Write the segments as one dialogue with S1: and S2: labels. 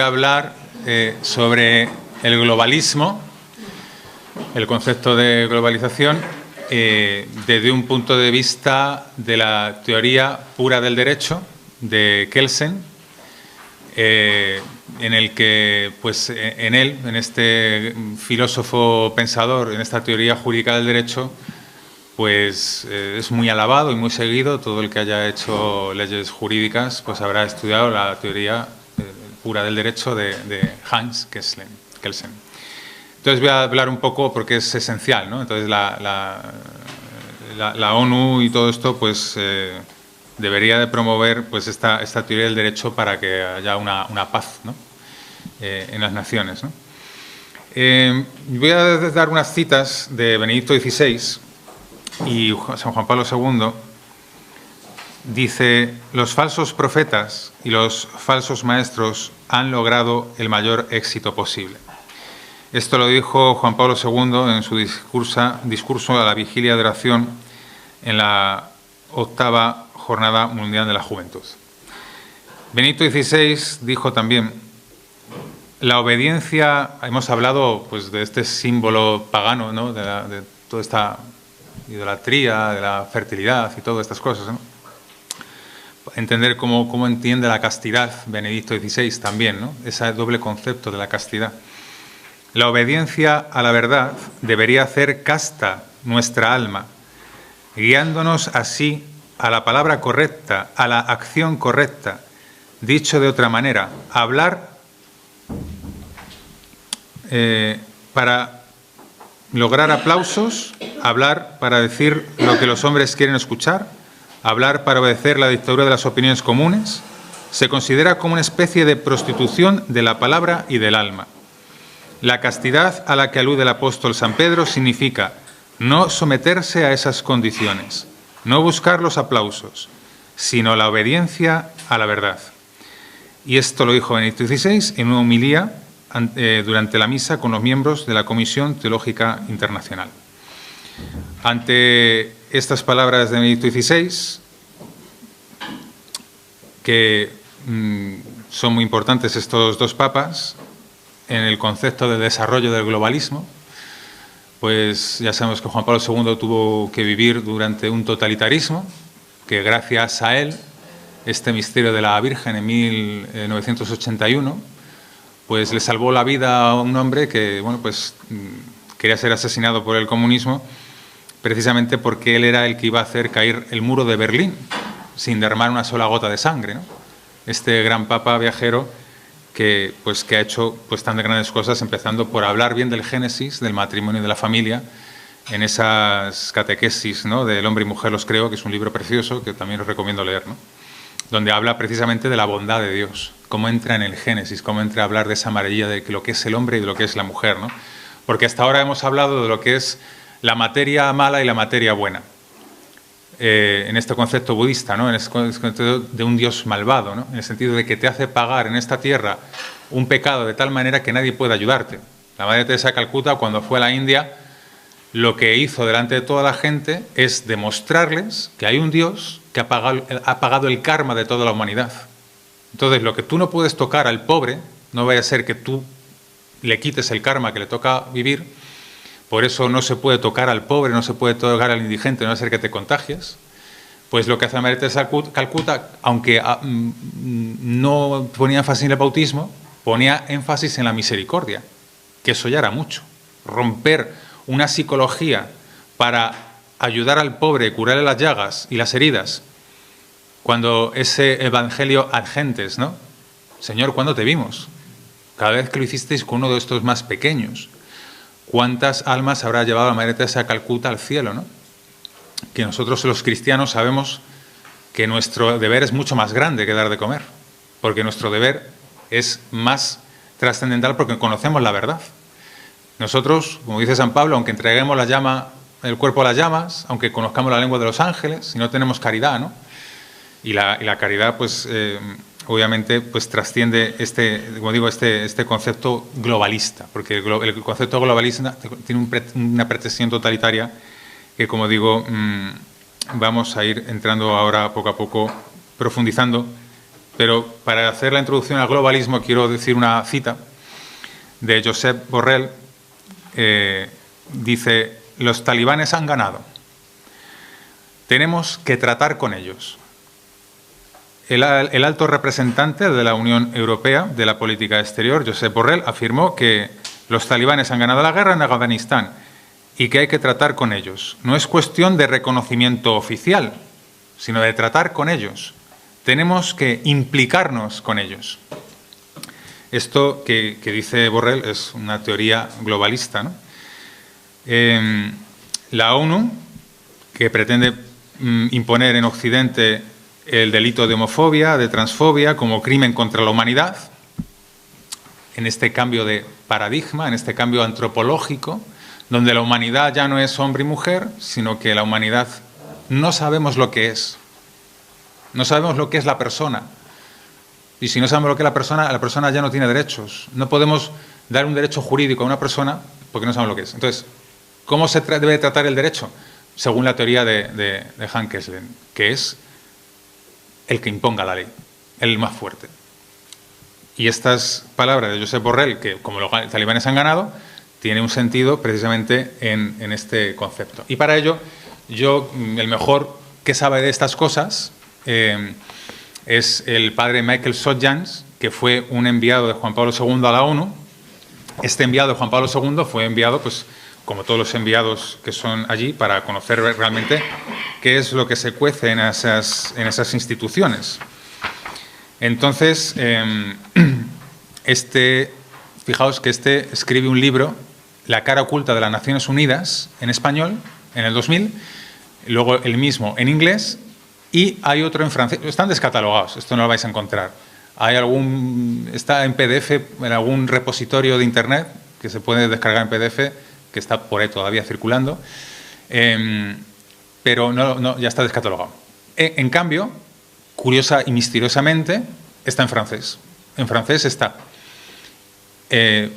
S1: hablar sobre el globalismo, el concepto de globalización, desde un punto de vista de la teoría pura del derecho de Kelsen, en el que, pues, en este filósofo pensador, en esta teoría jurídica del derecho, pues es muy alabado y muy seguido. Todo el que haya hecho leyes jurídicas pues habrá estudiado la teoría pura del derecho de Hans Kelsen. Entonces voy a hablar un poco porque es esencial, ¿no? Entonces la ONU y todo esto pues debería de promover pues esta teoría del derecho para que haya una paz, ¿no? En las naciones, ¿no? Voy a dar unas citas de Benedicto XVI y San Juan Pablo II. Dice: los falsos profetas y los falsos maestros han logrado el mayor éxito posible. Esto lo dijo Juan Pablo II en su discurso a la vigilia de oración en la 8ª Jornada Mundial de la Juventud. Benedicto XVI dijo también: la obediencia, hemos hablado pues de este símbolo pagano, ¿no? de toda esta idolatría, de la fertilidad y todas estas cosas, ¿no? Entender cómo entiende la castidad Benedicto XVI también, ¿no? Ese doble concepto de la castidad. La obediencia a la verdad debería hacer casta nuestra alma, guiándonos así a la palabra correcta, a la acción correcta. Dicho de otra manera, hablar para lograr aplausos, hablar para decir lo que los hombres quieren escuchar, hablar para obedecer la dictadura de las opiniones comunes, se considera como una especie de prostitución de la palabra y del alma. La castidad a la que alude el apóstol San Pedro significa no someterse a esas condiciones, no buscar los aplausos, sino la obediencia a la verdad. Y esto lo dijo Benedicto XVI en una homilía durante la misa con los miembros de la Comisión Teológica Internacional. Ante estas palabras de Benedicto XVI, que son muy importantes estos dos papas en el concepto de desarrollo del globalismo, pues ya sabemos que Juan Pablo II tuvo que vivir durante un totalitarismo, que gracias a él, este misterio de la Virgen en 1981, pues le salvó la vida a un hombre que, bueno, pues quería ser asesinado por el comunismo, precisamente porque él era el que iba a hacer caer el muro de Berlín sin derramar una sola gota de sangre, ¿no? Este gran papa viajero que ha hecho pues tan grandes cosas, empezando por hablar bien del Génesis, del matrimonio y de la familia, en esas catequesis, ¿no? Del hombre y mujer los creo, que es un libro precioso que también os recomiendo leer, ¿no? Donde habla precisamente de la bondad de Dios, cómo entra en el Génesis, cómo entra a hablar de esa maravilla de lo que es el hombre y de lo que es la mujer, ¿no? Porque hasta ahora hemos hablado de lo que es la materia mala y la materia buena, en este concepto budista, ¿no? En este concepto de un Dios malvado, ¿no? En el sentido de que te hace pagar en esta tierra un pecado de tal manera que nadie puede ayudarte. La Madre Teresa de Calcuta, cuando fue a la India, lo que hizo delante de toda la gente es demostrarles que hay un Dios que ha pagado el karma de toda la humanidad. Entonces, lo que tú no puedes tocar al pobre, no vaya a ser que tú le quites el karma que le toca vivir. Por eso no se puede tocar al pobre, no se puede tocar al indigente, no va a ser que te contagies. Pues lo que hace la Madre Teresa de Calcuta, aunque no ponía énfasis en el bautismo, ponía énfasis en la misericordia, que eso ya era mucho. Romper una psicología para ayudar al pobre, curarle las llagas y las heridas, cuando ese evangelio ad gentes, ¿no? Señor, ¿cuándo te vimos? Cada vez que lo hicisteis con uno de estos más pequeños. ¿Cuántas almas habrá llevado la Madre Teresa de Calcuta al cielo, ¿no? Que nosotros los cristianos sabemos que nuestro deber es mucho más grande que dar de comer, porque nuestro deber es más trascendental porque conocemos la verdad. Nosotros, como dice San Pablo, aunque entreguemos el cuerpo a las llamas, aunque conozcamos la lengua de los ángeles, si no tenemos caridad, ¿no? Y la caridad, pues, obviamente, pues trasciende como digo, este concepto globalista, porque el concepto globalista tiene una pretensión totalitaria que, como digo, vamos a ir entrando ahora poco a poco, profundizando pero para hacer la introducción al globalismo quiero decir una cita de Josep Borrell. Dice: los talibanes han ganado. Tenemos que tratar con ellos. El alto representante de la Unión Europea de la política exterior, Josep Borrell, afirmó que los talibanes han ganado la guerra en Afganistán y que hay que tratar con ellos. No es cuestión de reconocimiento oficial, sino de tratar con ellos. Tenemos que implicarnos con ellos. Esto que dice Borrell es una teoría globalista, ¿no? La ONU, que pretende imponer en Occidente el delito de homofobia, de transfobia, como crimen contra la humanidad, en este cambio de paradigma, en este cambio antropológico, donde la humanidad ya no es hombre y mujer, sino que la humanidad no sabemos lo que es. No sabemos lo que es la persona. Y si no sabemos lo que es la persona ya no tiene derechos. No podemos dar un derecho jurídico a una persona porque no sabemos lo que es. Entonces, ¿cómo se debe tratar el derecho? Según la teoría de Han Kesselman, que es el que imponga la ley, el más fuerte. Y estas palabras de Josep Borrell, que como los talibanes han ganado, tiene un sentido precisamente en este concepto. Y para ello, el mejor que sabe de estas cosas es el padre Michael Sontjans, que fue un enviado de Juan Pablo II a la ONU. Este enviado de Juan Pablo II fue enviado, pues, como todos los enviados que son allí, para conocer realmente qué es lo que se cuece en esas instituciones. Entonces, fijaos que escribe un libro, La cara oculta de las Naciones Unidas, en español, en el 2000, luego el mismo en inglés, y hay otro en francés. Están descatalogados, esto no lo vais a encontrar. Está en PDF en algún repositorio de Internet, que se puede descargar en PDF, que está por ahí todavía circulando, pero ya está descatalogado. En cambio, curiosa y misteriosamente, está en francés. En francés está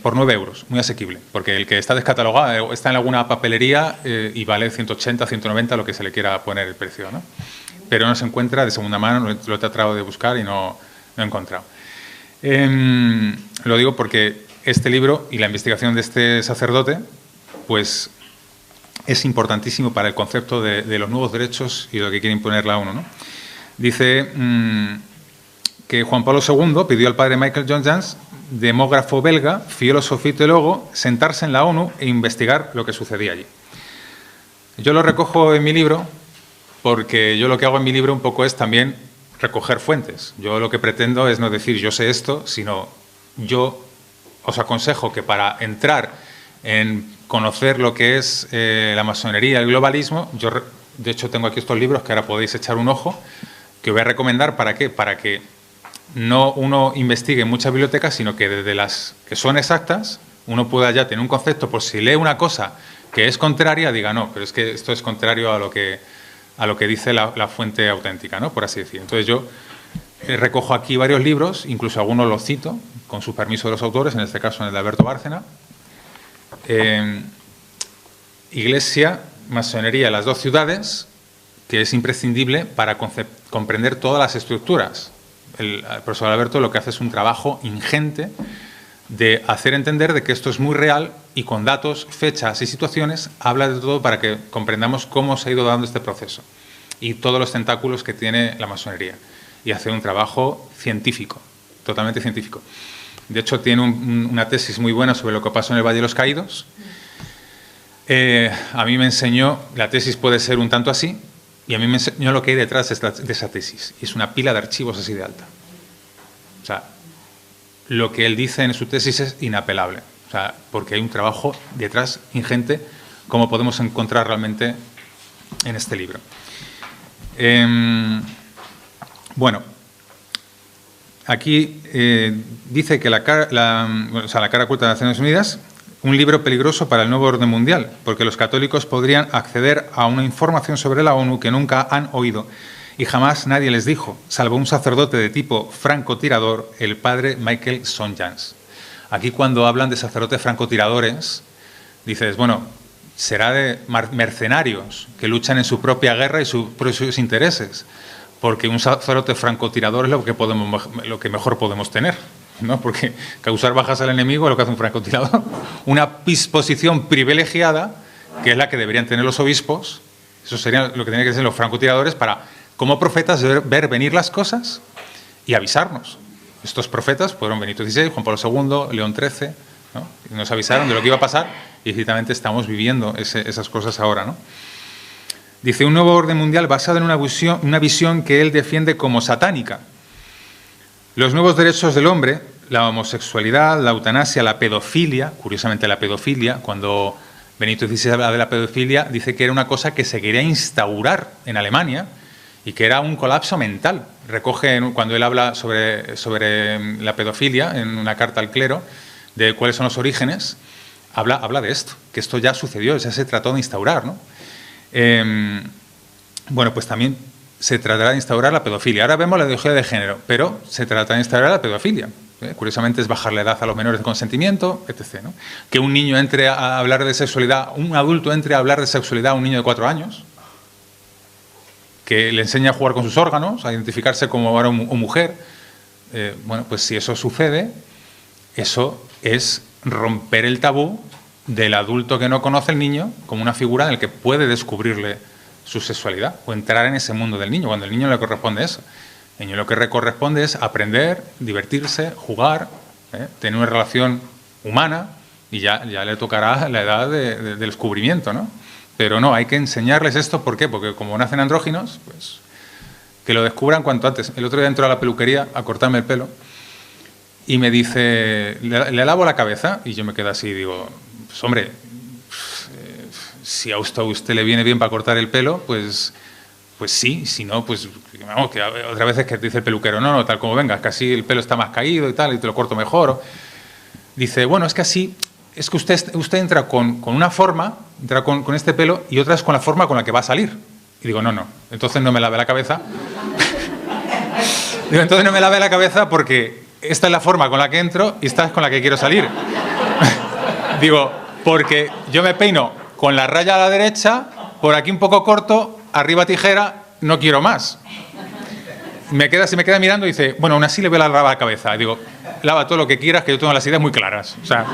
S1: por 9 euros, muy asequible, porque el que está descatalogado está en alguna papelería y vale 180, 190, lo que se le quiera poner el precio, ¿no? Pero no se encuentra de segunda mano, lo he tratado de buscar y no he encontrado. Lo digo porque este libro y la investigación de este sacerdote, pues es importantísimo para el concepto de los nuevos derechos y lo que quiere imponer la ONU, ¿no? Dice que Juan Pablo II pidió al padre Michael Sontjans, demógrafo belga, filósofo y teólogo, sentarse en la ONU e investigar lo que sucedía allí. Yo lo recojo en mi libro porque yo lo que hago en mi libro un poco es también recoger fuentes. Yo lo que pretendo es no decir yo sé esto, sino yo os aconsejo que para entrar en conocer lo que es la masonería, el globalismo, yo de hecho tengo aquí estos libros que ahora podéis echar un ojo, que voy a recomendar. ¿Para qué? Para que no uno investigue en muchas bibliotecas, sino que desde las que son exactas uno pueda ya tener un concepto, por si lee una cosa que es contraria, diga no, pero es que esto es contrario a lo que dice la fuente auténtica, ¿no? Por así decir. Entonces yo recojo aquí varios libros, incluso algunos los cito, con su permiso de los autores, en este caso en el de Alberto Bárcena. Iglesia, masonería, las dos ciudades, que es imprescindible para comprender todas las estructuras. El profesor Alberto lo que hace es un trabajo ingente de hacer entender de que esto es muy real y con datos, fechas y situaciones habla de todo para que comprendamos cómo se ha ido dando este proceso y todos los tentáculos que tiene la masonería, y hace un trabajo científico, totalmente científico. De hecho, tiene una tesis muy buena sobre lo que pasó en el Valle de los Caídos. A mí me enseñó, la tesis puede ser un tanto así, y a mí me enseñó lo que hay detrás de esa tesis. Y es una pila de archivos así de alta. O sea, lo que él dice en su tesis es inapelable. O sea, porque hay un trabajo detrás ingente, como podemos encontrar realmente en este libro. Bueno, aquí dice que la cara oculta de las Naciones Unidas, un libro peligroso para el nuevo orden mundial, porque los católicos podrían acceder a una información sobre la ONU que nunca han oído y jamás nadie les dijo, salvo un sacerdote de tipo francotirador, el padre Michael Sontjans. Aquí cuando hablan de sacerdotes francotiradores, dices, bueno, será de mercenarios que luchan en su propia guerra y sus intereses. porque un sacerdote francotirador es lo que mejor podemos tener, ¿no? Porque causar bajas al enemigo es lo que hace un francotirador. Una disposición privilegiada, que es la que deberían tener los obispos, eso sería lo que tendrían que ser los francotiradores para, como profetas, ver venir las cosas y avisarnos. Estos profetas fueron Benito XVI, Juan Pablo II, León XIII, ¿no? Y nos avisaron de lo que iba a pasar y ciertamente estamos viviendo esas cosas ahora, ¿no? Dice, un nuevo orden mundial basado en una visión que él defiende como satánica. Los nuevos derechos del hombre, la homosexualidad, la eutanasia, la pedofilia, curiosamente la pedofilia, cuando Benito XVI habla de la pedofilia, dice que era una cosa que se quería instaurar en Alemania y que era un colapso mental. Recoge, cuando él habla sobre la pedofilia, en una carta al clero, de cuáles son los orígenes, habla de esto, que esto ya sucedió, ya se trató de instaurar, ¿no? Bueno, pues también se tratará de instaurar la pedofilia. Ahora vemos la ideología de género, pero se trata de instaurar la pedofilia. Curiosamente es bajar la edad a los menores de consentimiento, etc., ¿no? Que un niño entre a hablar de sexualidad, un adulto entre a hablar de sexualidad a un niño de 4 años, que le enseña a jugar con sus órganos, a identificarse como varón o mujer. Bueno, pues si eso sucede, eso es romper el tabú del adulto que no conoce al niño como una figura en la que puede descubrirle su sexualidad o entrar en ese mundo del niño, cuando al niño le corresponde eso. Al niño lo que le corresponde es aprender, divertirse, jugar, tener una relación humana y ya le tocará la edad del descubrimiento, ¿no? Pero no, hay que enseñarles esto, ¿por qué? Porque como nacen andróginos, pues que lo descubran cuanto antes. El otro día entró a la peluquería a cortarme el pelo y me dice, le lavo la cabeza y yo me quedo así y digo, pues hombre, si a usted le viene bien para cortar el pelo, pues sí, si no, pues vamos, que otra vez es que dice el peluquero, no, tal como venga, que así el pelo está más caído y tal, y te lo corto mejor. Dice, bueno, es que así, es que usted entra con una forma, entra con este pelo y otra es con la forma con la que va a salir. Y digo, no, entonces no me lave la cabeza. Digo, entonces no me lave la cabeza porque esta es la forma con la que entro y esta es con la que quiero salir. Digo, porque yo me peino con la raya a la derecha, por aquí un poco corto, arriba tijera, no quiero más. Se me queda mirando y dice, bueno, aún así le voy a lavar la cabeza. Y digo, lava todo lo que quieras, que yo tengo las ideas muy claras. O sea,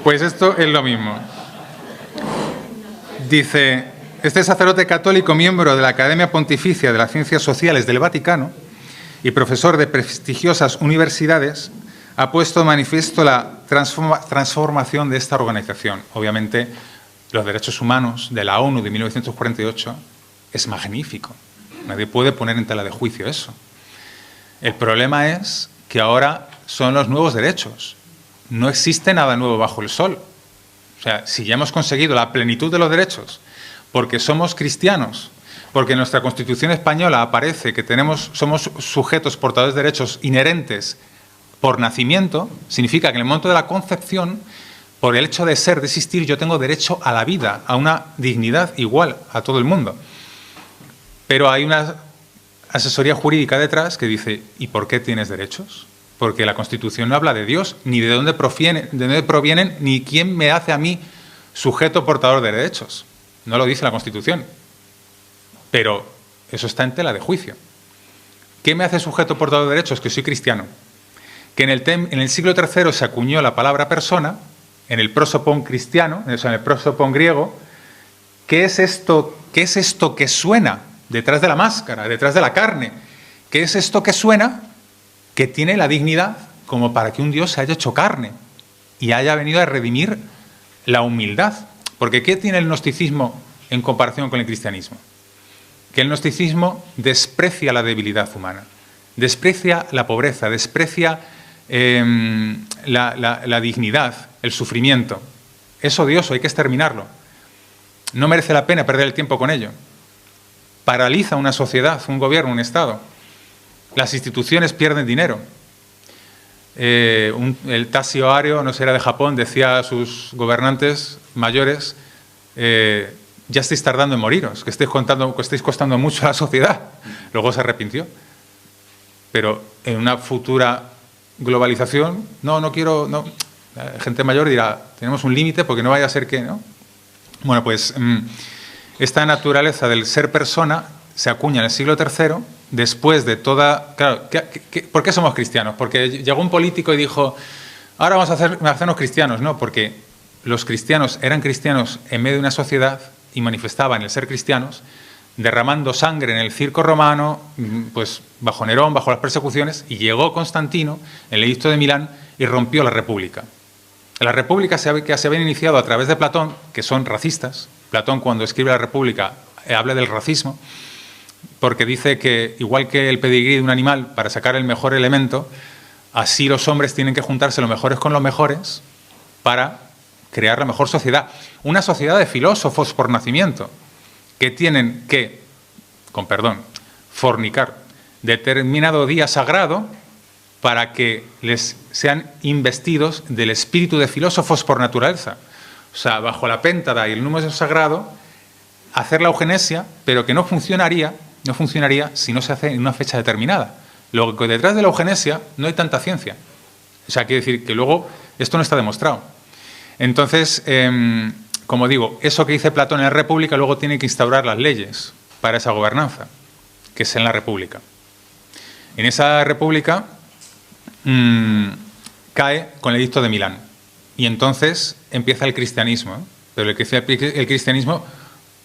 S1: pues esto es lo mismo. Dice, este sacerdote católico, miembro de la Academia Pontificia de las Ciencias Sociales del Vaticano y profesor de prestigiosas universidades, ha puesto de manifiesto la transformación de esta organización. Obviamente, los derechos humanos de la ONU de 1948 es magnífico. Nadie puede poner en tela de juicio eso. El problema es que ahora son los nuevos derechos. No existe nada nuevo bajo el sol. O sea, si ya hemos conseguido la plenitud de los derechos, porque somos cristianos, porque en nuestra Constitución española aparece que somos sujetos portadores de derechos inherentes por nacimiento, significa que en el momento de la concepción, por el hecho de ser, de existir, yo tengo derecho a la vida, a una dignidad igual a todo el mundo. Pero hay una asesoría jurídica detrás que dice, ¿y por qué tienes derechos? Porque la Constitución no habla de Dios, ni de dónde provienen, ni quién me hace a mí sujeto portador de derechos. No lo dice la Constitución. Pero eso está en tela de juicio. ¿Qué me hace sujeto portador de derechos? Que soy cristiano. Que en el siglo III se acuñó la palabra persona, en el prosopon cristiano, o sea, en el prosopon griego. ¿Qué es esto que suena detrás de la máscara, detrás de la carne? ¿Qué es esto que suena que tiene la dignidad como para que un Dios se haya hecho carne y haya venido a redimir la humildad? Porque ¿qué tiene el gnosticismo en comparación con el cristianismo? Que el gnosticismo desprecia la debilidad humana, desprecia la pobreza, desprecia la dignidad, el sufrimiento. Es odioso, hay que exterminarlo. No merece la pena perder el tiempo con ello. Paraliza una sociedad, un gobierno, un Estado. Las instituciones pierden dinero. El Tashio Ario, no sé, era de Japón, decía a sus gobernantes mayores, ya estáis tardando en moriros, que estáis costando mucho a la sociedad. Luego se arrepintió. Pero en una futura globalización, no quiero, la gente mayor dirá, tenemos un límite porque no vaya a ser que, ¿no? Bueno, pues esta naturaleza del ser persona se acuña en el siglo III, después de toda... Claro, ¿por qué somos cristianos? Porque llegó un político y dijo, ahora vamos a hacernos cristianos. No, porque los cristianos eran cristianos en medio de una sociedad y manifestaban el ser cristianos, derramando sangre en el circo romano, pues bajo Nerón, bajo las persecuciones, y llegó Constantino, el edicto de Milán, y rompió la República. La República que se había iniciado a través de Platón, que son racistas. Platón, cuando escribe la República, habla del racismo, porque dice que, igual que el pedigrí de un animal para sacar el mejor elemento, así los hombres tienen que juntarse los mejores con los mejores para crear la mejor sociedad. Una sociedad de filósofos por nacimiento, que tienen que, con perdón, fornicar determinado día sagrado para que les sean investidos del espíritu de filósofos por naturaleza. O sea, bajo la péntada y el número sagrado, hacer la eugenesia, pero que no funcionaría si no se hace en una fecha determinada. Luego, que detrás de la eugenesia no hay tanta ciencia. O sea, quiere decir que luego esto no está demostrado. Entonces, como digo, eso que dice Platón en la República luego tiene que instaurar las leyes para esa gobernanza, que es en la República. En esa República cae con el edicto de Milán y entonces empieza el cristianismo, ¿eh? Pero el cristianismo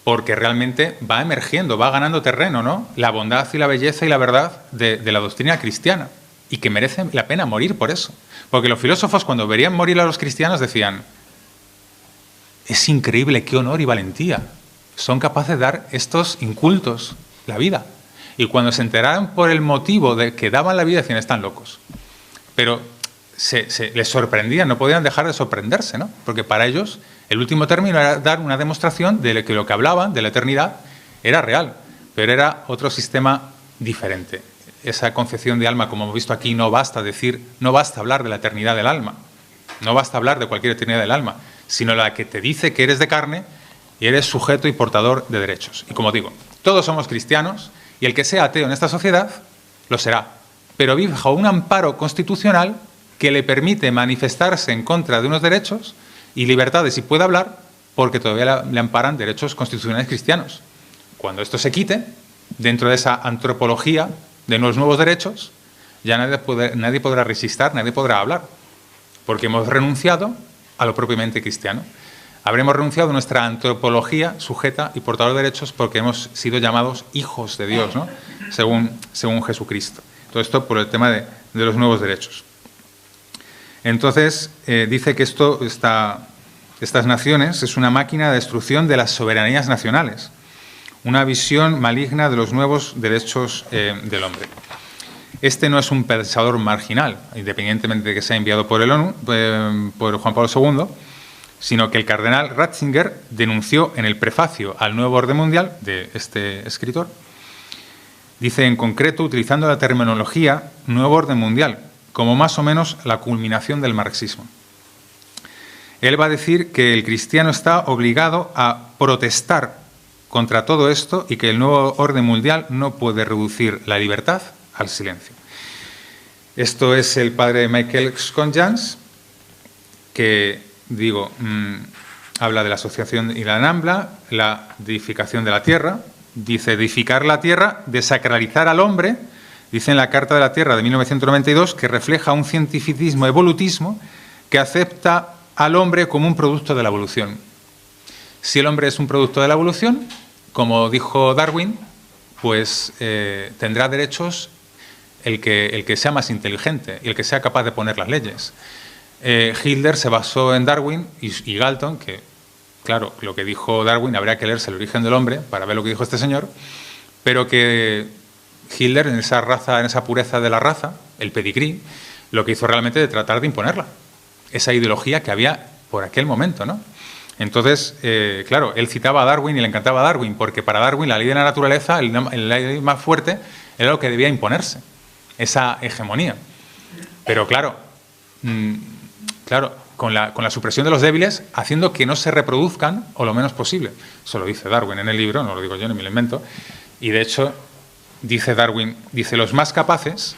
S1: porque realmente va emergiendo, va ganando terreno, ¿no? La bondad y la belleza y la verdad de la doctrina cristiana y que merece la pena morir por eso. Porque los filósofos cuando verían morir a los cristianos decían: es increíble qué honor y valentía. Son capaces de dar estos incultos la vida. Y cuando se enteraron por el motivo de que daban la vida, decían, están locos. Pero les sorprendían, no podían dejar de sorprenderse, ¿no? Porque para ellos el último término era dar una demostración de que lo que hablaban de la eternidad era real, pero era otro sistema diferente. Esa concepción de alma, como hemos visto aquí, no basta hablar de la eternidad del alma, no basta hablar de cualquier eternidad del alma, sino la que te dice que eres de carne y eres sujeto y portador de derechos. Y como digo, todos somos cristianos y el que sea ateo en esta sociedad lo será, pero vive bajo un amparo constitucional que le permite manifestarse en contra de unos derechos y libertades y puede hablar porque todavía le amparan derechos constitucionales cristianos. Cuando esto se quite, dentro de esa antropología de los nuevos derechos, ya nadie podrá resistir, nadie podrá hablar, porque hemos renunciado a lo propiamente cristiano. Habremos renunciado a nuestra antropología sujeta y portador de derechos porque hemos sido llamados hijos de Dios, ¿no? según Jesucristo. Todo esto por el tema de los nuevos derechos. Entonces, dice que estas naciones es una máquina de destrucción de las soberanías nacionales, una visión maligna de los nuevos derechos del hombre. Este no es un pensador marginal, independientemente de que sea enviado por el ONU, por Juan Pablo II, sino que el cardenal Ratzinger denunció en el prefacio al Nuevo Orden Mundial de este escritor. Dice en concreto, utilizando la terminología Nuevo Orden Mundial, como más o menos la culminación del marxismo. Él va a decir que el cristiano está obligado a protestar contra todo esto y que el nuevo orden mundial no puede reducir la libertad al silencio. Esto es el padre Michael Schonjans, que, habla de la asociación y la NAMBLA, la deificación de la tierra. Dice, deificar la tierra, desacralizar al hombre, dice en la Carta de la Tierra de 1992, que refleja un cientificismo evolutismo que acepta al hombre como un producto de la evolución. Si el hombre es un producto de la evolución, como dijo Darwin, pues tendrá derechos el que sea más inteligente y el que sea capaz de poner las leyes. Hitler se basó en Darwin y Galton, que, claro, lo que dijo Darwin, habría que leerse El origen del hombre para ver lo que dijo este señor, pero que Hitler, en esa raza, en esa pureza de la raza, el pedigrí, lo que hizo realmente de tratar de imponerla, esa ideología que había por aquel momento, ¿no? Entonces, claro, él citaba a Darwin y le encantaba a Darwin, porque para Darwin la ley de la naturaleza, la ley más fuerte, era lo que debía imponerse, esa hegemonía. Pero claro, con la supresión de los débiles, haciendo que no se reproduzcan o lo menos posible. Eso lo dice Darwin en el libro, no lo digo yo ni me lo invento. Y de hecho, dice Darwin, los más capaces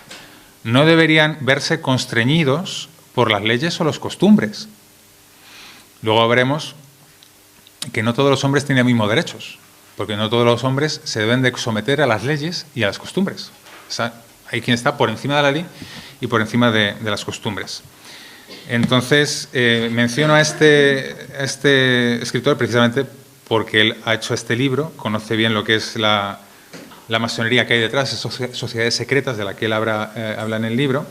S1: no deberían verse constreñidos por las leyes o las costumbres. Luego veremos que no todos los hombres tienen los mismos derechos. porque no todos los hombres se deben de someter a las leyes y a las costumbres. O sea, hay quien está por encima de la ley y por encima de las costumbres. Entonces, menciono a este escritor precisamente porque él ha hecho este libro, conoce bien lo que es la masonería que hay detrás, esas sociedades secretas de la que él habla en el libro,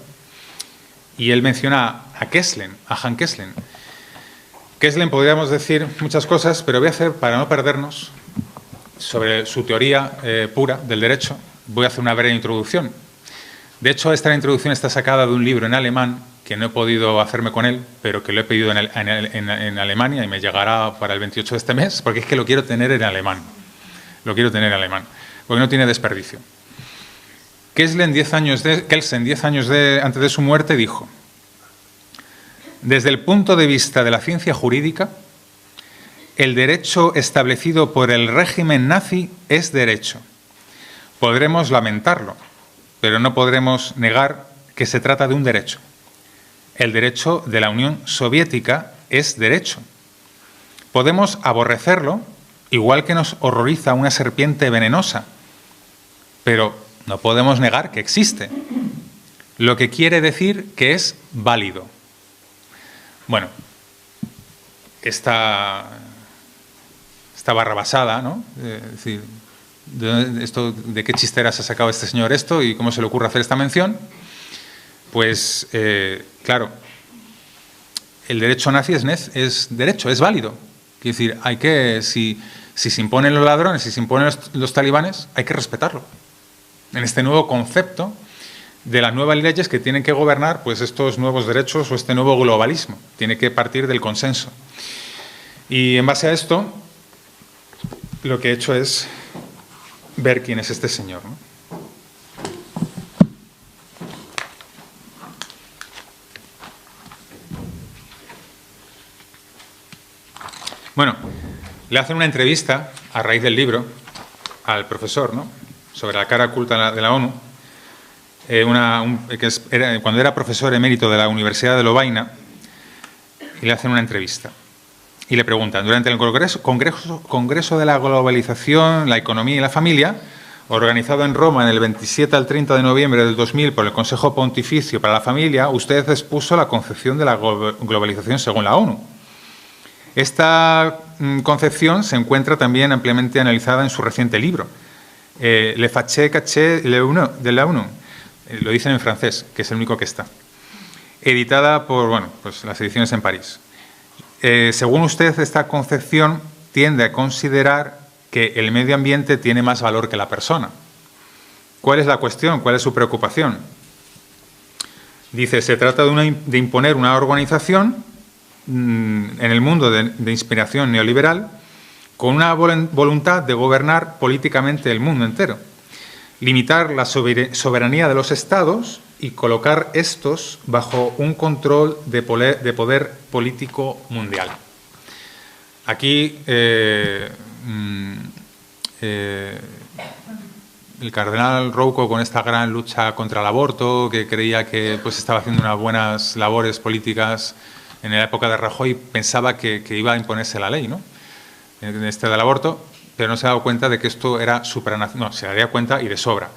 S1: y él menciona a Keslen, a Han Keslen. Keslen podríamos decir muchas cosas, pero voy a hacer, para no perdernos, sobre su teoría pura del derecho, voy a hacer una breve introducción. De hecho, esta introducción está sacada de un libro en alemán, que no he podido hacerme con él, pero que lo he pedido en Alemania y me llegará para el 28 de este mes, porque es que lo quiero tener en alemán. Lo quiero tener en alemán, porque no tiene desperdicio. Kelsen, 10 años antes de su muerte, dijo: desde el punto de vista de la ciencia jurídica, el derecho establecido por el régimen nazi es derecho. Podremos lamentarlo, pero no podremos negar que se trata de un derecho. El derecho de la Unión Soviética es derecho. Podemos aborrecerlo, igual que nos horroriza una serpiente venenosa, pero no podemos negar que existe, lo que quiere decir que es válido. Bueno, esta barrabasada, ¿no? Es decir, ¿de qué chistera se ha sacado este señor esto y cómo se le ocurre hacer esta mención? Pues, claro, el derecho nazi es derecho, es válido. Quiere decir, si se imponen los ladrones, si se imponen los talibanes, hay que respetarlo. En este nuevo concepto de las nuevas leyes que tienen que gobernar pues estos nuevos derechos o este nuevo globalismo. Tiene que partir del consenso. Y en base a esto, lo que he hecho es ver quién es este señor, ¿no? Bueno, le hacen una entrevista a raíz del libro al profesor, ¿no?, sobre la cara oculta de la ONU, cuando era profesor emérito de la Universidad de Lovaina, y le hacen una entrevista. Y le preguntan, durante el Congreso de la Globalización, la Economía y la Familia, organizado en Roma en el 27 al 30 de noviembre del 2000 por el Consejo Pontificio para la Familia, usted expuso la concepción de la globalización según la ONU. Esta concepción se encuentra también ampliamente analizada en su reciente libro, Le Fachet Caché de la ONU, lo dicen en francés, que es el único que está, editada por pues las ediciones en París. Según usted, esta concepción tiende a considerar que el medio ambiente tiene más valor que la persona. ¿Cuál es la cuestión? ¿Cuál es su preocupación? Dice, se trata de imponer una organización en el mundo de inspiración neoliberal con una voluntad de gobernar políticamente el mundo entero, limitar la soberanía de los estados y colocar estos bajo un control de poder político mundial. Aquí el cardenal Rouco, con esta gran lucha contra el aborto, que creía que pues estaba haciendo unas buenas labores políticas en la época de Rajoy, pensaba que iba a imponerse la ley, ¿no?, en este del aborto, pero no se ha dado cuenta de que esto era supranacional. No, se daría cuenta y de sobra,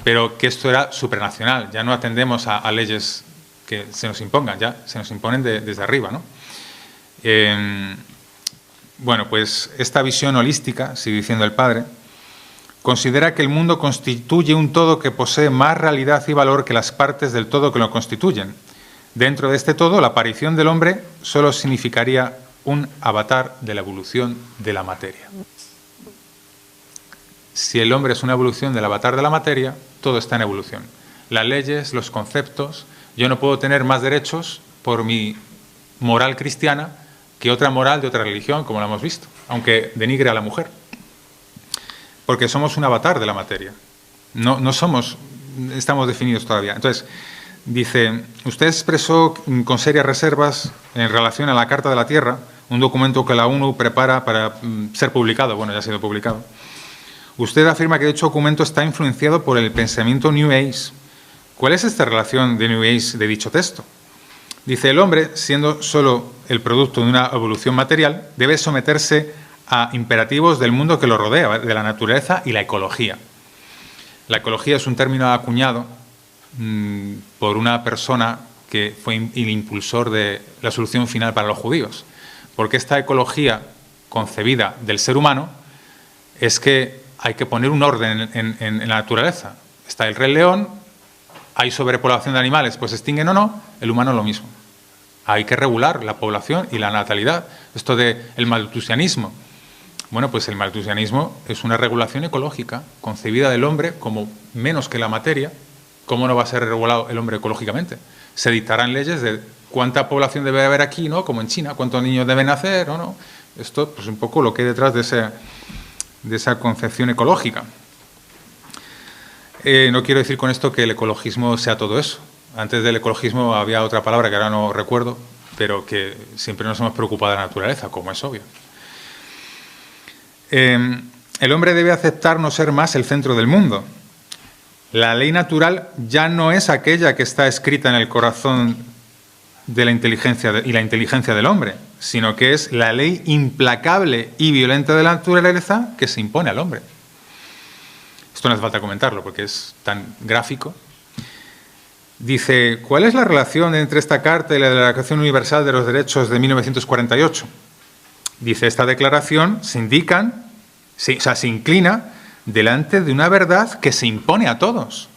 S1: pero que esto era supranacional. Ya no atendemos a leyes que se nos impongan, ya se nos imponen desde arriba, ¿no? Bueno, pues esta visión holística, sigue diciendo el padre, considera que el mundo constituye un todo que posee más realidad y valor que las partes del todo que lo constituyen. Dentro de este todo, la aparición del hombre solo significaría un avatar de la evolución de la materia. Si el hombre es una evolución del avatar de la materia, todo está en evolución. Las leyes, los conceptos. Yo no puedo tener más derechos por mi moral cristiana que otra moral de otra religión, como lo hemos visto, aunque denigre a la mujer. Porque somos un avatar de la materia. No estamos definidos todavía. Entonces, dice, usted expresó con serias reservas en relación a la Carta de la Tierra, un documento que la ONU prepara para ser publicado. Bueno, ya ha sido publicado. Usted afirma que dicho documento está influenciado por el pensamiento New Age. ¿Cuál es esta relación de New Age de dicho texto? Dice, el hombre, siendo solo el producto de una evolución material, debe someterse a imperativos del mundo que lo rodea, de la naturaleza y la ecología. La ecología es un término acuñado por una persona que fue el impulsor de la solución final para los judíos. Porque esta ecología concebida del ser humano es que hay que poner un orden en la naturaleza. Está el rey león, hay sobrepoblación de animales, pues extinguen o no, el humano lo mismo. Hay que regular la población y la natalidad. Esto del maltusianismo. Bueno, pues el maltusianismo es una regulación ecológica concebida del hombre como menos que la materia. ¿Cómo no va a ser regulado el hombre ecológicamente? Se dictarán leyes de cuánta población debe haber aquí, ¿no? Como en China, cuántos niños deben nacer o no. Esto, pues un poco lo que hay detrás de esa concepción ecológica. No quiero decir con esto que el ecologismo sea todo eso. Antes del ecologismo había otra palabra que ahora no recuerdo, pero que siempre nos hemos preocupado de la naturaleza, como es obvio. El hombre debe aceptar no ser más el centro del mundo. La ley natural ya no es aquella que está escrita en el corazón de la inteligencia y la inteligencia del hombre, sino que es la ley implacable y violenta de la naturaleza que se impone al hombre. Esto no hace falta comentarlo porque es tan gráfico. Dice, ¿cuál es la relación entre esta carta y la Declaración Universal de los Derechos de 1948? Dice, esta declaración se inclina delante de una verdad que se impone a todos.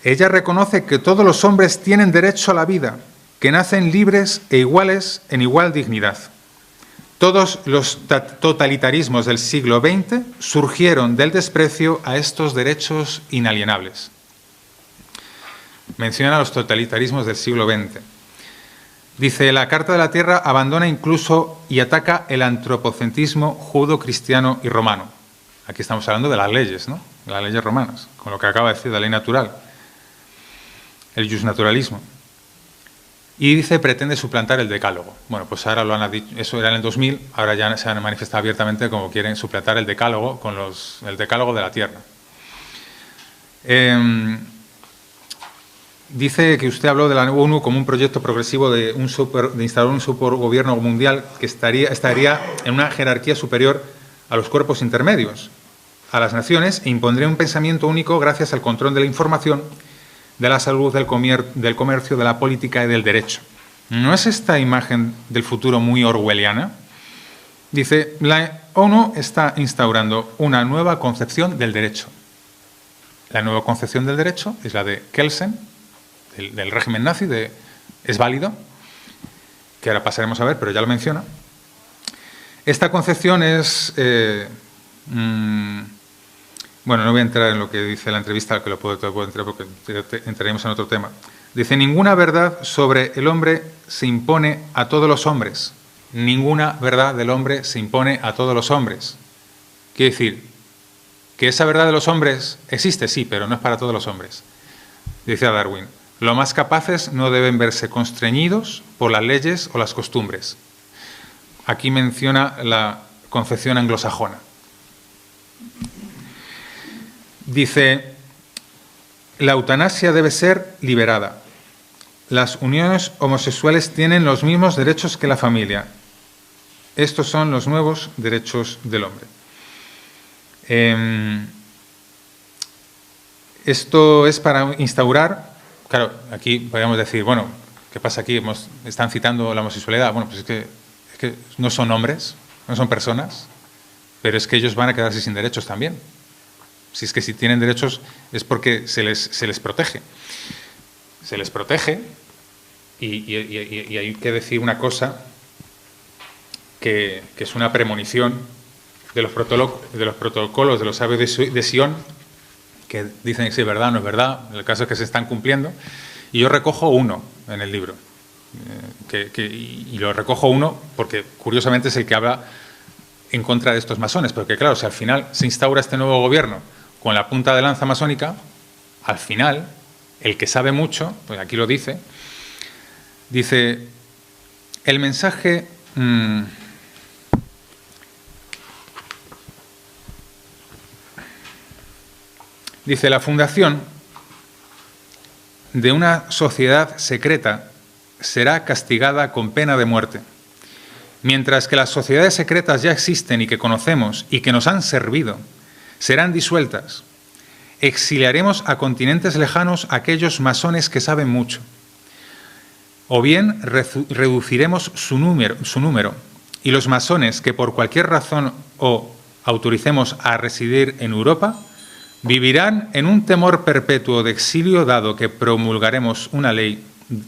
S1: Ella reconoce que todos los hombres tienen derecho a la vida, que nacen libres e iguales en igual dignidad. Todos los totalitarismos del siglo XX surgieron del desprecio a estos derechos inalienables. Menciona los totalitarismos del siglo XX. Dice, la Carta de la Tierra abandona incluso y ataca el antropocentrismo judo-cristiano y romano. Aquí estamos hablando de las leyes, ¿no? De las leyes romanas, con lo que acaba de decir de la ley natural. El justnaturalismo. Y dice, pretende suplantar el decálogo. Bueno, pues ahora lo han dicho, eso era en el 2000, ahora ya se han manifestado abiertamente como quieren suplantar el decálogo con el decálogo de la Tierra. Dice que usted habló de la ONU como un proyecto progresivo de instalar un supergobierno mundial que estaría en una jerarquía superior a los cuerpos intermedios, a las naciones, e impondría un pensamiento único gracias al control de la información, de la salud, del comercio, de la política y del derecho. ¿No es esta imagen del futuro muy orwelliana? Dice, la ONU está instaurando una nueva concepción del derecho. La nueva concepción del derecho es la de Kelsen, del régimen nazi, es válido, que ahora pasaremos a ver, pero ya lo menciona. Esta concepción es... bueno, no voy a entrar en lo que dice la entrevista, que lo puedo entrar porque entraremos en otro tema. Dice, ninguna verdad sobre el hombre se impone a todos los hombres. Ninguna verdad del hombre se impone a todos los hombres. Quiere decir, que esa verdad de los hombres existe, sí, pero no es para todos los hombres. Dice Darwin, los más capaces no deben verse constreñidos por las leyes o las costumbres. Aquí menciona la concepción anglosajona. Dice, la eutanasia debe ser liberada. Las uniones homosexuales tienen los mismos derechos que la familia. Estos son los nuevos derechos del hombre. Esto es para instaurar, claro, aquí podríamos decir, bueno, ¿qué pasa aquí? Están citando la homosexualidad. Bueno, pues es que no son hombres, no son personas, pero es que ellos van a quedarse sin derechos también. Si es que si tienen derechos es porque se les protege. Se les protege y hay que decir una cosa que es una premonición de los protocolos de los sabios de Sion, que dicen que sí es verdad o no es verdad, el caso es que se están cumpliendo, y yo recojo uno en el libro, y lo recojo uno porque curiosamente es el que habla en contra de estos masones, porque claro, si al final se instaura este nuevo gobierno con la punta de lanza masónica, al final, el que sabe mucho, pues aquí lo dice, el mensaje... Dice, la fundación de una sociedad secreta será castigada con pena de muerte Mientras que las sociedades secretas ya existen y que conocemos y que nos han servido, serán disueltas. Exiliaremos a continentes lejanos a aquellos masones que saben mucho. O bien reduciremos su número y los masones que por cualquier razón o autoricemos a residir en Europa vivirán en un temor perpetuo de exilio, dado que promulgaremos una ley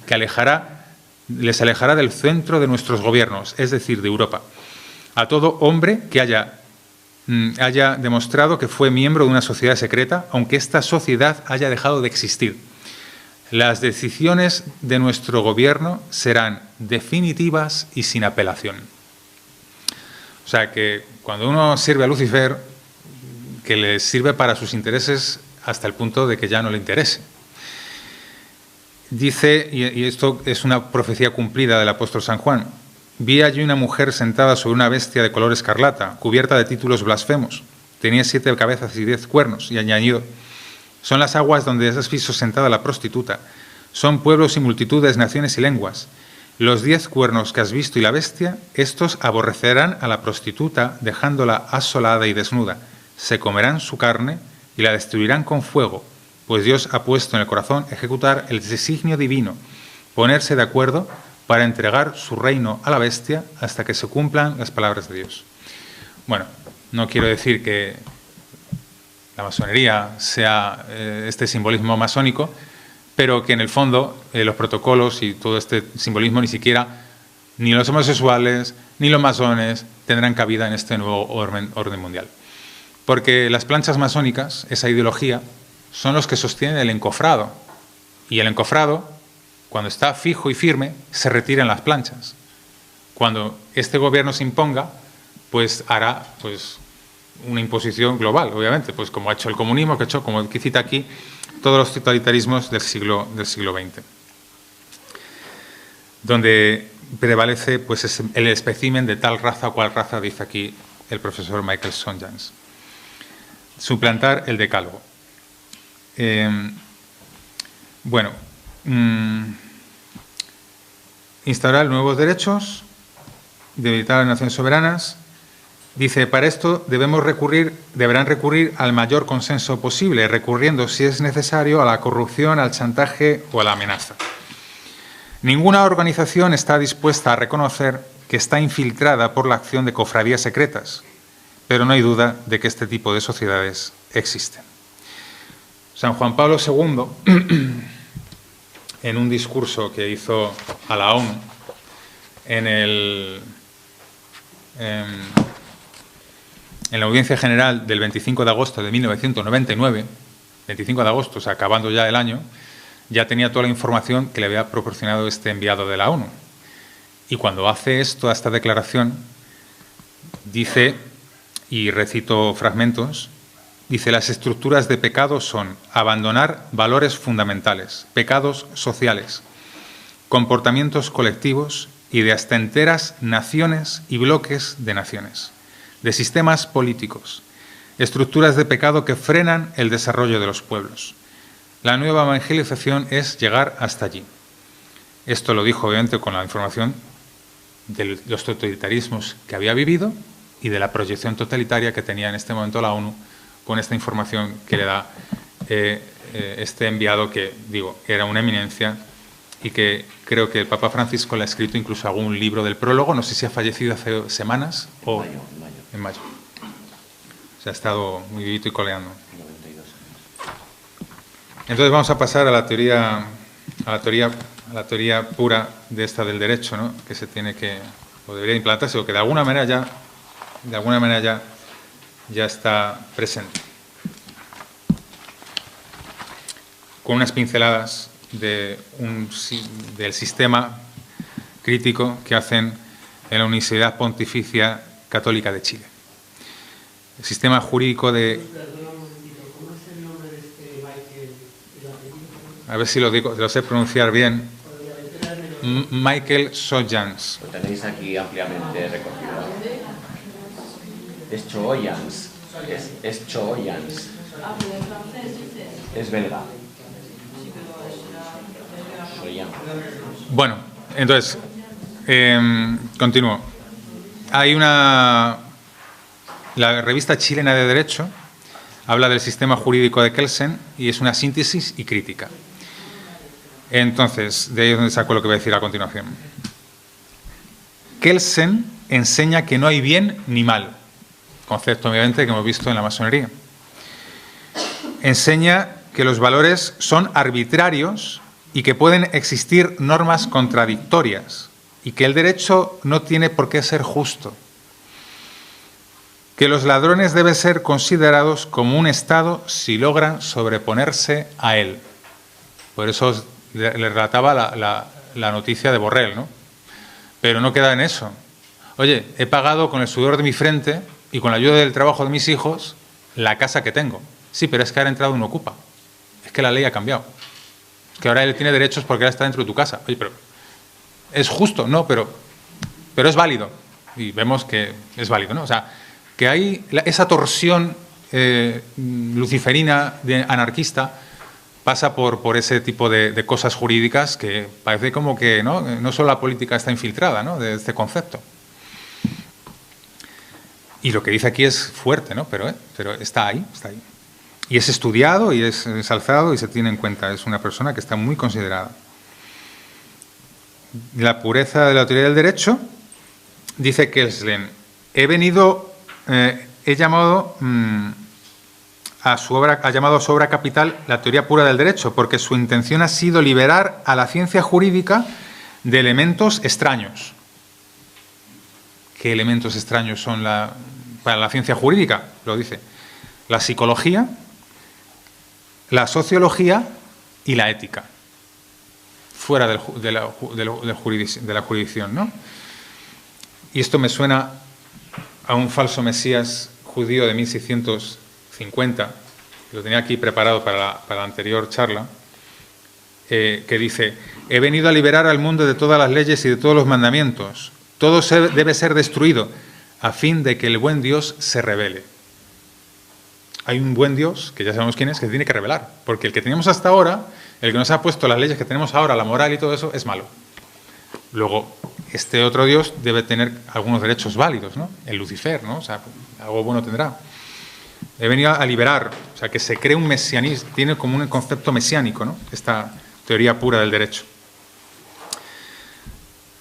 S1: que les alejará del centro de nuestros gobiernos, es decir, de Europa, a todo hombre que haya demostrado que fue miembro de una sociedad secreta, aunque esta sociedad haya dejado de existir. Las decisiones de nuestro gobierno serán definitivas y sin apelación. O sea que cuando uno sirve a Lucifer, que le sirve para sus intereses hasta el punto de que ya no le interese. Dice, y esto es una profecía cumplida del apóstol San Juan: vi allí una mujer sentada sobre una bestia de color escarlata, cubierta de títulos blasfemos. Tenía 7 cabezas y 10 cuernos, y añadió: son las aguas donde has visto sentada la prostituta. Son pueblos y multitudes, naciones y lenguas. Los 10 cuernos que has visto y la bestia, estos aborrecerán a la prostituta, dejándola asolada y desnuda. Se comerán su carne y la destruirán con fuego, pues Dios ha puesto en el corazón ejecutar el designio divino, ponerse de acuerdo para entregar su reino a la bestia hasta que se cumplan las palabras de Dios. Bueno, no quiero decir que la masonería sea este simbolismo masónico, pero que en el fondo los protocolos y todo este simbolismo ni siquiera, ni los homosexuales, ni los masones tendrán cabida en este nuevo orden mundial. Porque las planchas masónicas, esa ideología, son los que sostienen el encofrado. Y el encofrado, cuando está fijo y firme, se retiran las planchas. Cuando este gobierno se imponga, pues hará una imposición global, obviamente, pues como ha hecho el comunismo, que ha hecho, como cita aquí, todos los totalitarismos del siglo XX. Donde prevalece pues, el espécimen de tal raza o cual raza, dice aquí el profesor Michael Sonjans. Suplantar el decálogo. Instaurar nuevos derechos, debilitar las naciones soberanas. Dice, para esto deberán recurrir al mayor consenso posible, recurriendo, si es necesario, a la corrupción, al chantaje o a la amenaza. Ninguna organización está dispuesta a reconocer que está infiltrada por la acción de cofradías secretas, pero no hay duda de que este tipo de sociedades existen. San Juan Pablo II, en un discurso que hizo a la ONU en la audiencia general del 25 de agosto de 1999, 25 de agosto, o sea, acabando ya el año, ya tenía toda la información que le había proporcionado este enviado de la ONU. Y cuando hace esta declaración, dice, y recito fragmentos, dice: las estructuras de pecado son abandonar valores fundamentales, pecados sociales, comportamientos colectivos y de hasta enteras naciones y bloques de naciones, de sistemas políticos, estructuras de pecado que frenan el desarrollo de los pueblos. La nueva evangelización es llegar hasta allí. Esto lo dijo obviamente con la información de los totalitarismos que había vivido y de la proyección totalitaria que tenía en este momento la ONU con esta información que le da este enviado que, digo, era una eminencia y que creo que el Papa Francisco le ha escrito incluso algún libro del prólogo, no sé si ha fallecido hace semanas o en mayo. Se ha estado muy vivito y coleando. Entonces vamos a pasar a la teoría pura de esta del derecho, ¿no? Que se tiene que, o debería implantarse, o que de alguna manera ya está presente. Con unas pinceladas del sistema crítico que hacen en la Universidad Pontificia Católica de Chile. El sistema jurídico de...
S2: ¿Cómo es el nombre de este Michael?
S1: A ver si lo sé pronunciar bien. Michael Sonjans.
S3: Lo tenéis aquí ampliamente recogido. Es Choyans. Es Choyans. Es belga.
S1: Bueno, entonces, continúo. hay la revista chilena de Derecho habla del sistema jurídico de Kelsen y es una síntesis y crítica. Entonces, de ahí es donde saco lo que voy a decir a continuación. Kelsen enseña que no hay bien ni mal, concepto obviamente que hemos visto en la masonería. Enseña que los valores son arbitrarios y que pueden existir normas contradictorias y que el derecho no tiene por qué ser justo. Que los ladrones deben ser considerados como un Estado si logran sobreponerse a él. Por eso le relataba la noticia de Borrell, ¿no? Pero no queda en eso. Oye, he pagado con el sudor de mi frente y con la ayuda del trabajo de mis hijos la casa que tengo. Sí, pero es que ahora ha entrado un ocupa. Es que la ley ha cambiado. Es que ahora él tiene derechos porque ahora está dentro de tu casa. Oye, pero ¿es justo? No, pero es válido. Y vemos que es válido, ¿no? O sea, que hay esa torsión luciferina, anarquista, pasa por ese tipo de cosas jurídicas que parece como que no solo la política está infiltrada, ¿no?, de este concepto. Y lo que dice aquí es fuerte, ¿no? Pero está ahí, está ahí. Y es estudiado y es ensalzado y se tiene en cuenta. Es una persona que está muy considerada. La pureza de la teoría del derecho, dice Kelsen, he llamado a su obra capital la teoría pura del derecho, porque su intención ha sido liberar a la ciencia jurídica de elementos extraños. ¿Qué elementos extraños son para la ciencia jurídica? Lo dice. La psicología, la sociología y la ética. Fuera de la jurisdicción, ¿no? Y esto me suena a un falso mesías judío de 1650, que lo tenía aquí preparado para la anterior charla, que dice: he venido a liberar al mundo de todas las leyes y de todos los mandamientos. Todo debe ser destruido a fin de que el buen Dios se revele. Hay un buen Dios, que ya sabemos quién es, que se tiene que revelar, porque el que teníamos hasta ahora, el que nos ha puesto las leyes que tenemos ahora, la moral y todo eso, es malo. Luego, este otro Dios debe tener algunos derechos válidos, ¿no? El Lucifer, ¿no? O sea, algo bueno tendrá. He venido a liberar, o sea, que se cree un mesianismo, tiene como un concepto mesiánico, ¿no?, esta teoría pura del derecho.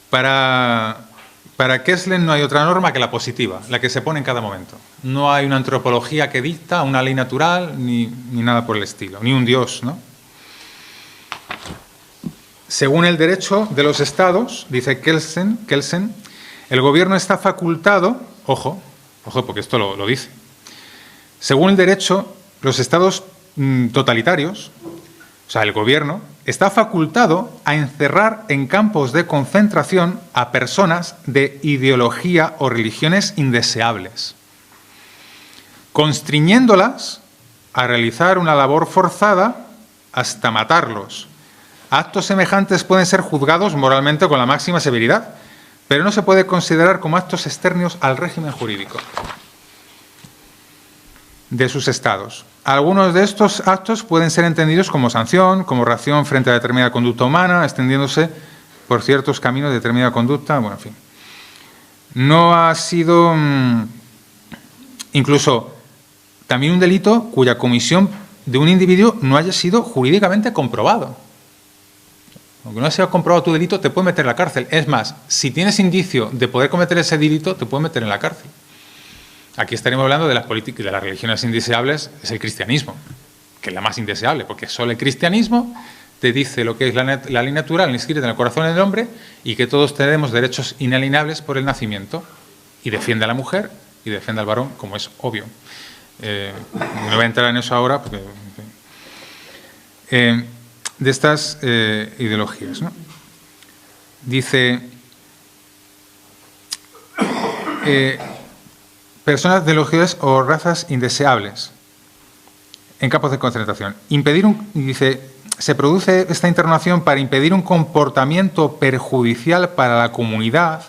S1: Para Kelsen no hay otra norma que la positiva, la que se pone en cada momento. No hay una antropología que dicta, una ley natural, ni nada por el estilo, ni un Dios, ¿no? Según el derecho de los estados, dice Kelsen, el gobierno está facultado, ojo, porque esto lo dice. Según el derecho, los estados totalitarios, o sea, el gobierno, está facultado a encerrar en campos de concentración a personas de ideología o religiones indeseables, constriñéndolas a realizar una labor forzada hasta matarlos. Actos semejantes pueden ser juzgados moralmente con la máxima severidad, pero no se puede considerar como actos externos al régimen jurídico de sus estados. Algunos de estos actos pueden ser entendidos como sanción, como reacción frente a determinada conducta humana, extendiéndose por ciertos caminos de determinada conducta, bueno, en fin. No ha sido incluso también un delito cuya comisión de un individuo no haya sido jurídicamente comprobado. Aunque no haya comprobado tu delito, te puede meter en la cárcel. Es más, si tienes indicio de poder cometer ese delito, te puede meter en la cárcel. Aquí estaríamos hablando de las políticas, de las religiones indeseables, es el cristianismo, que es la más indeseable, porque solo el cristianismo te dice lo que es la ley natural inscrita en el corazón del hombre y que todos tenemos derechos inalienables por el nacimiento, y defiende a la mujer y defiende al varón, como es obvio. No voy a entrar en eso ahora, porque, en fin. De estas ideologías, ¿no? Dice, personas de ideologías o razas indeseables en campos de concentración. Dice, se produce esta internación para impedir un comportamiento perjudicial para la comunidad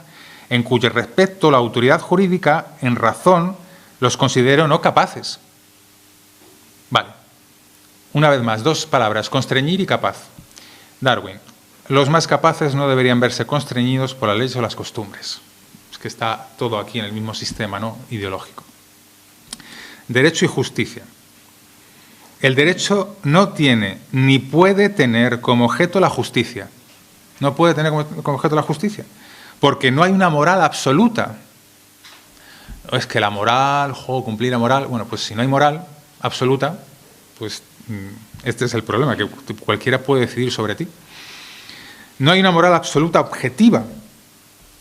S1: en cuyo respecto la autoridad jurídica, en razón, los considero no capaces. Vale. Una vez más, dos palabras, constreñir y capaz. Darwin, los más capaces no deberían verse constreñidos por las leyes o las costumbres. Es que está todo aquí en el mismo sistema, ¿no?, ideológico. Derecho y justicia. El derecho no tiene ni puede tener como objeto la justicia. No puede tener como objeto la justicia, porque no hay una moral absoluta. Es que la moral, cumplir la moral, bueno, pues si no hay moral absoluta, pues este es el problema, que cualquiera puede decidir sobre ti. No hay una moral absoluta objetiva.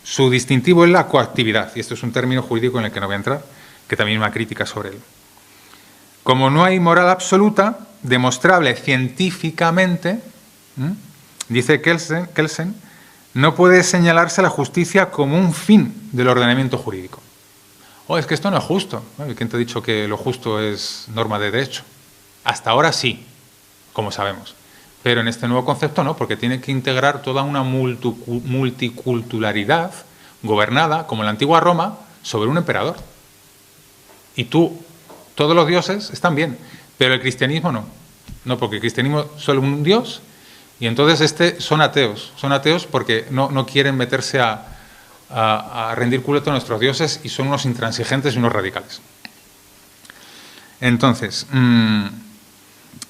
S1: Su distintivo es la coactividad, y esto es un término jurídico en el que no voy a entrar, que también hay una crítica sobre él. Como no hay moral absoluta, demostrable científicamente, dice Kelsen, no puede señalarse la justicia como un fin del ordenamiento jurídico. Es que esto no es justo. ¿Quién te ha dicho que lo justo es norma de derecho? Hasta ahora sí, como sabemos. Pero en este nuevo concepto no, porque tiene que integrar toda una multiculturalidad gobernada, como en la antigua Roma, sobre un emperador. Y todos los dioses están bien, pero el cristianismo no. No, porque el cristianismo es solo un dios, y entonces son ateos. Son ateos porque no quieren meterse a rendir culto a nuestros dioses, y son unos intransigentes y unos radicales. Entonces,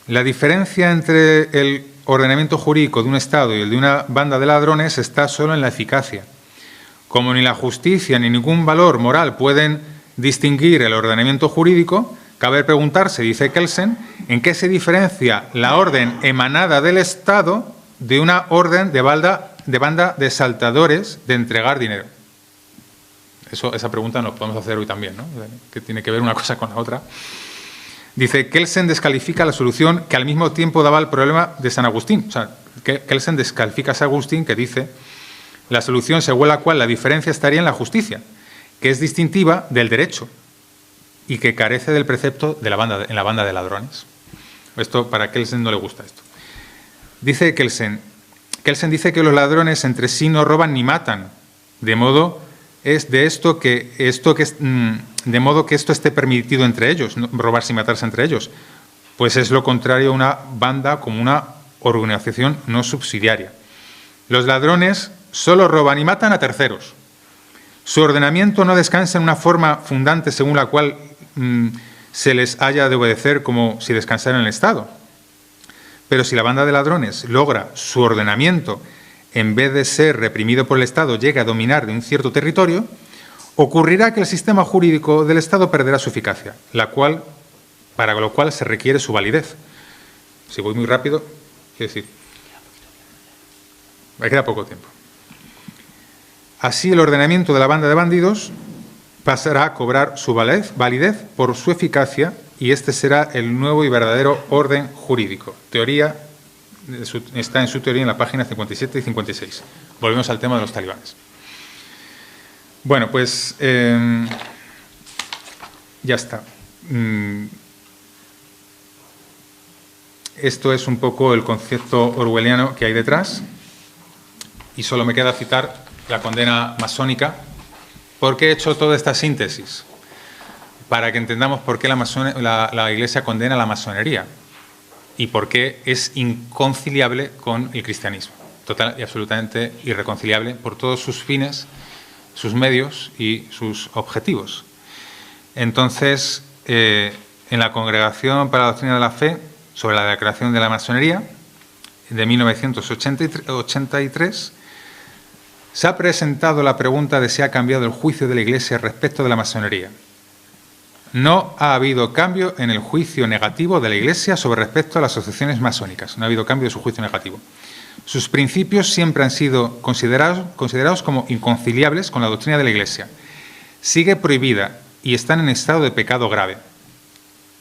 S1: la diferencia entre el ordenamiento jurídico de un Estado y el de una banda de ladrones está solo en la eficacia. Como ni la justicia ni ningún valor moral pueden distinguir el ordenamiento jurídico, cabe preguntarse, dice Kelsen, en qué se diferencia la orden emanada del Estado de una orden de banda de saltadores de entregar dinero. Esa pregunta nos podemos hacer hoy también, ¿no?, que tiene que ver una cosa con la otra. Dice, Kelsen descalifica la solución que al mismo tiempo daba el problema de San Agustín. O sea, Kelsen descalifica a San Agustín, que dice la solución según la cual la diferencia estaría en la justicia, que es distintiva del derecho y que carece del precepto en la banda de ladrones. Esto, para Kelsen no le gusta esto. Dice Kelsen dice que los ladrones entre sí no roban ni matan, de modo que esto esté permitido entre ellos, no robarse y matarse entre ellos, pues es lo contrario a una banda como una organización no subsidiaria. Los ladrones solo roban y matan a terceros. Su ordenamiento no descansa en una forma fundante según la cual se les haya de obedecer como si descansara en el Estado. Pero si la banda de ladrones logra su ordenamiento, en vez de ser reprimido por el Estado, llegue a dominar de un cierto territorio, ocurrirá que el sistema jurídico del Estado perderá su eficacia, para lo cual se requiere su validez. Si voy muy rápido, quiero decir, me queda poco tiempo. Así el ordenamiento de la banda de bandidos pasará a cobrar su validez por su eficacia, y este será el nuevo y verdadero orden jurídico. Está en su teoría en la página 57 y 56. Volvemos al tema de los talibanes. Bueno, pues ya está. Esto es un poco el concepto orwelliano que hay detrás, y solo me queda citar la condena masónica. ¿Por qué he hecho toda esta síntesis? Para que entendamos por qué la Iglesia condena la masonería y por qué es inconciliable con el cristianismo. Total y absolutamente irreconciliable por todos sus fines, sus medios y sus objetivos. Entonces, en la Congregación para la Doctrina de la Fe, sobre la declaración de la masonería, de 1983, se ha presentado la pregunta de si ha cambiado el juicio de la Iglesia respecto de la masonería. No ha habido cambio en el juicio negativo de la Iglesia sobre respecto a las asociaciones masónicas. No ha habido cambio de su juicio negativo. Sus principios siempre han sido considerados como inconciliables con la doctrina de la Iglesia. Sigue prohibida y están en estado de pecado grave.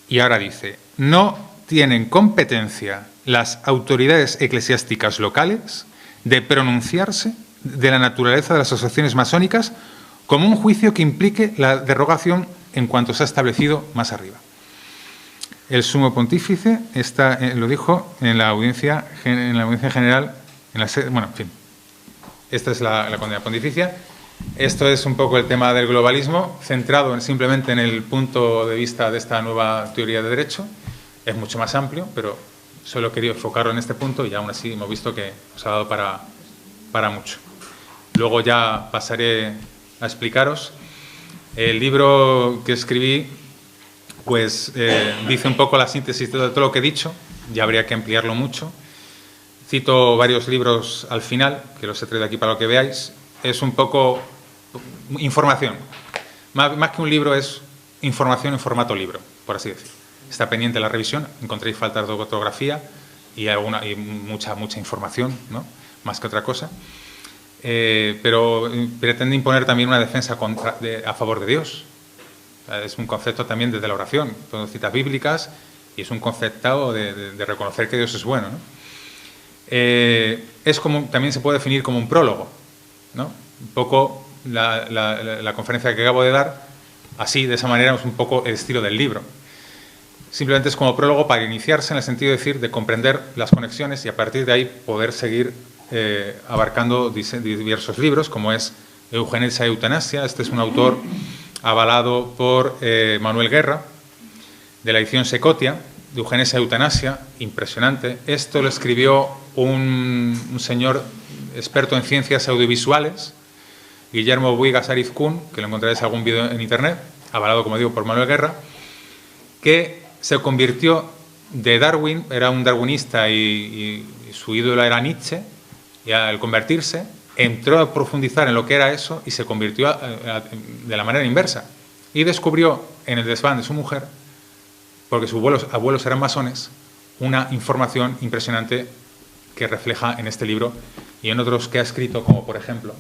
S1: Y ahora dice, no tienen competencia las autoridades eclesiásticas locales de pronunciarse de la naturaleza de las asociaciones masónicas como un juicio que implique la derogación en cuanto se ha establecido más arriba. El sumo pontífice lo dijo en la audiencia general, bueno, en fin, esta es la condena pontificia. Esto es un poco el tema del globalismo, centrado simplemente en el punto de vista de esta nueva teoría de derecho. Es mucho más amplio, pero solo he querido enfocarlo en este punto, y aún así hemos visto que nos ha dado para mucho. Luego ya pasaré a explicaros. El libro que escribí pues dice un poco la síntesis de todo lo que he dicho, ya habría que ampliarlo mucho. Cito varios libros al final, que los he traído aquí para lo que veáis. Es un poco información. Más que un libro es información en formato libro, por así decirlo. Está pendiente la revisión, encontréis faltas de ortografía y mucha información, ¿no? Más que otra cosa. Pero pretende imponer también una defensa a favor de Dios. Es un concepto también desde la oración, son citas bíblicas y es un concepto de reconocer que Dios es bueno, ¿no? También se puede definir como un prólogo, ¿no? Un poco la conferencia que acabo de dar, así, de esa manera, es un poco el estilo del libro. Simplemente es como prólogo para iniciarse, en el sentido de decir, de comprender las conexiones y a partir de ahí poder seguir abarcando diversos libros, como es Eugenesia y Eutanasia. Este es un autor avalado por Manuel Guerra, de la edición Secotia, de Eugenesia y Eutanasia, impresionante. Esto lo escribió un señor experto en ciencias audiovisuales, Guillermo Buigas Arizcún, que lo encontraréis en algún vídeo en internet, avalado, como digo, por Manuel Guerra, que se convirtió de Darwin, era un darwinista y su ídolo era Nietzsche, y al convertirse entró a profundizar en lo que era eso y se convirtió de la manera inversa. Y descubrió en el desván de su mujer, porque sus abuelos eran masones, una información impresionante que refleja en este libro y en otros que ha escrito, como por ejemplo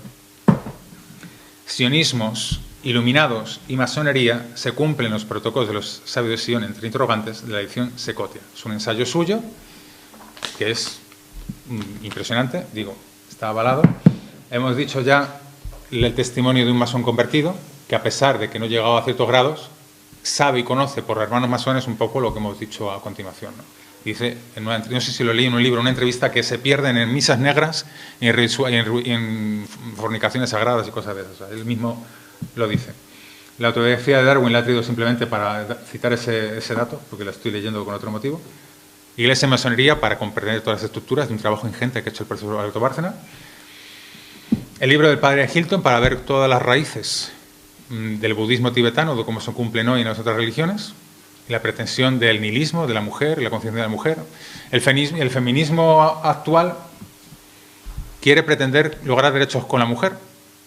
S1: Sionismos, Iluminados y Masonería, se cumplen los protocolos de los sabios de Sion, entre interrogantes, de la edición Secotia. Es un ensayo suyo que es impresionante, digo, está avalado. Hemos dicho ya el testimonio de un masón convertido, que a pesar de que no ha llegado a ciertos grados, sabe y conoce por hermanos masones un poco lo que hemos dicho a continuación, ¿no? Dice, no sé si lo leí en un libro, una entrevista, que se pierden en misas negras y en fornicaciones sagradas y cosas de esas. O sea, él mismo lo dice. La autobiografía de Darwin la he traído simplemente para citar ese dato, porque la estoy leyendo con otro motivo. Iglesia y masonería, para comprender todas las estructuras de un trabajo ingente que ha hecho el profesor Alberto Bárcena. El libro del padre Hilton, para ver todas las raíces del budismo tibetano, de cómo se cumplen hoy en las otras religiones. La pretensión del nihilismo de la mujer, la conciencia de la mujer. El feminismo actual quiere pretender lograr derechos con la mujer,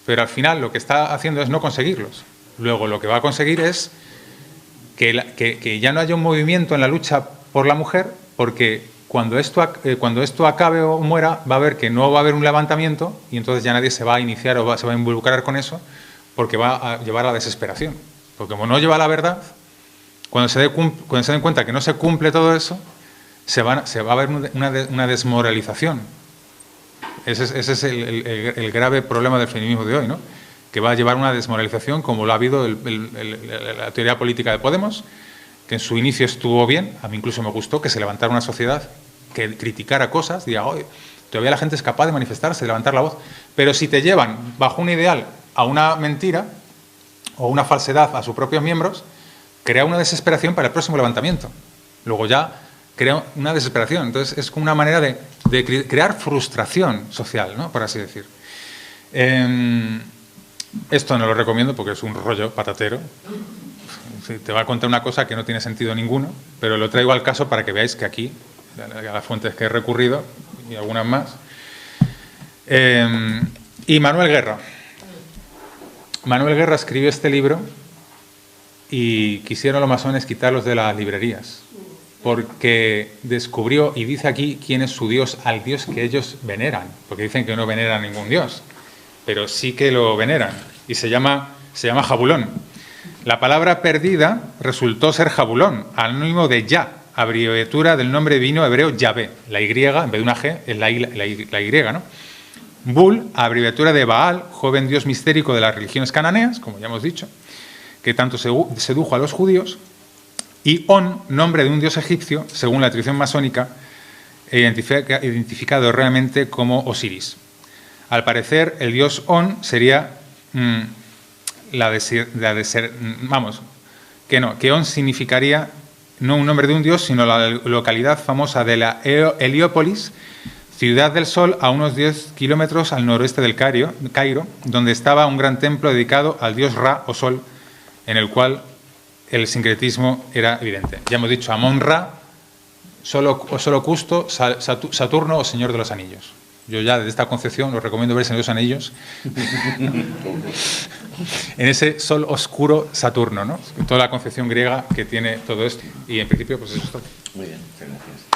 S1: pero al final lo que está haciendo es no conseguirlos. Luego lo que va a conseguir es que ya no haya un movimiento en la lucha por la mujer, porque cuando esto acabe o muera, va a ver que no va a haber un levantamiento y entonces ya nadie se va a iniciar o se va a involucrar con eso, porque va a llevar a la desesperación. Porque como no lleva a la verdad, cuando se den cuenta que no se cumple todo eso, se va a ver una desmoralización. Ese es el grave problema del feminismo de hoy, ¿no? Que va a llevar una desmoralización, como lo ha habido la teoría política de Podemos, que en su inicio estuvo bien, a mí incluso me gustó que se levantara una sociedad que criticara cosas, diga, oye, todavía la gente es capaz de manifestarse, de levantar la voz, pero si te llevan bajo un ideal a una mentira o una falsedad a sus propios miembros, crea una desesperación para el próximo levantamiento. Luego ya crea una desesperación. Entonces es como una manera de crear frustración social, ¿no? Por así decir. Esto no lo recomiendo porque es un rollo patatero. Te va a contar una cosa que no tiene sentido ninguno, pero lo traigo al caso para que veáis que aquí, a las fuentes que he recurrido, y algunas más. Y Manuel Guerra. Manuel Guerra escribió este libro y quisieron los masones quitarlos de las librerías, porque descubrió, y dice aquí quién es su Dios, al Dios que ellos veneran, porque dicen que no veneran ningún Dios, pero sí que lo veneran, y se llama Jabulón. La palabra perdida resultó ser Jabulón, anónimo de Yah, abreviatura del nombre divino hebreo Yahvé. La Y, en vez de una G, es la Y, ¿no? Bul, abreviatura de Baal, joven dios mistérico de las religiones cananeas, como ya hemos dicho, que tanto sedujo a los judíos, y On, nombre de un dios egipcio, según la tradición masónica, identificado realmente como Osiris. Al parecer, el dios On sería que On significaría no un nombre de un dios, sino la localidad famosa de la Heliópolis, Ciudad del Sol, a unos 10 kilómetros al noroeste del Cairo, donde estaba un gran templo dedicado al dios Ra o Sol, en el cual el sincretismo era evidente. Ya hemos dicho Amón-Ra, solo Custo, Saturno o Señor de los Anillos. Yo ya desde esta concepción os recomiendo ver el Señor de los Anillos. En ese sol oscuro Saturno, ¿no? Toda la concepción griega que tiene todo esto. Y en principio, pues eso es todo.
S3: Muy bien, muchas gracias.